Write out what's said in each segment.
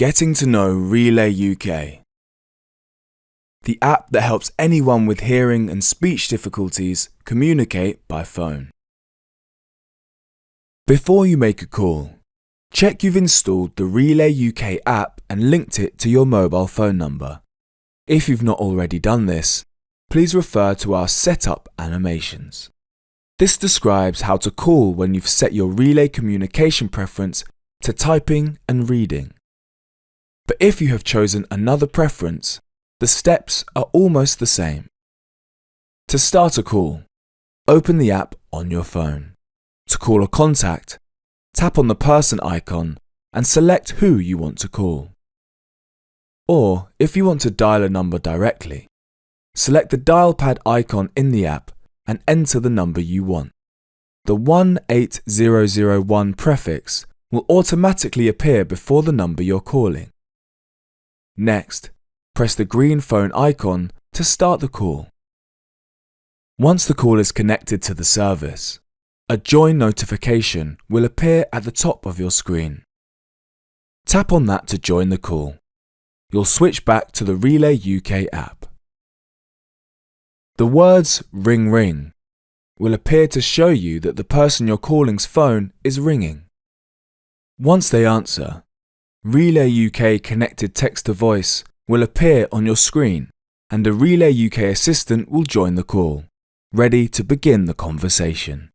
Getting to know Relay UK, the app that helps anyone with hearing and speech difficulties communicate by phone. Before you make a call, check you've installed the Relay UK app and linked it to your mobile phone number. If you've not already done this, please refer to our setup animations. This describes how to call when you've set your Relay communication preference to typing and reading. But if you have chosen another preference, the steps are almost the same. To start a call, open the app on your phone. To call a contact, tap on the person icon and select who you want to call. Or, if you want to dial a number directly, select the dial pad icon in the app and enter the number you want. The 18001 prefix will automatically appear before the number you're calling. Next, press the green phone icon to start the call. Once the call is connected to the service, a join notification will appear at the top of your screen. Tap on that to join the call. You'll switch back to the Relay UK app. The words "ring ring" will appear to show you that the person you're calling's phone is ringing. Once they answer, Relay UK connected text-to-voice will appear on your screen and a Relay UK assistant will join the call, ready to begin the conversation.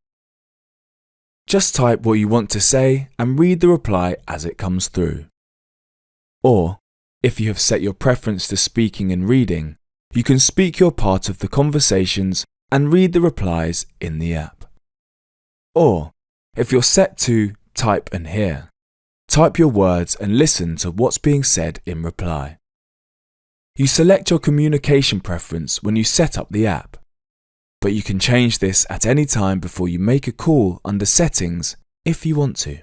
Just type what you want to say and read the reply as it comes through. Or, if you have set your preference to speaking and reading, you can speak your part of the conversations and read the replies in the app. Or, if you're set to type and hear, type your words and listen to what's being said in reply. You select your communication preference when you set up the app, but you can change this at any time before you make a call under Settings if you want to.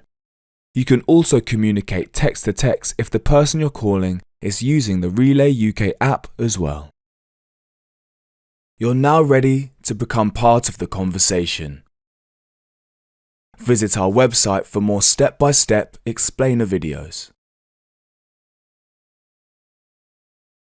You can also communicate text-to-text if the person you're calling is using the Relay UK app as well. You're now ready to become part of the conversation. Visit our website for more step-by-step explainer videos.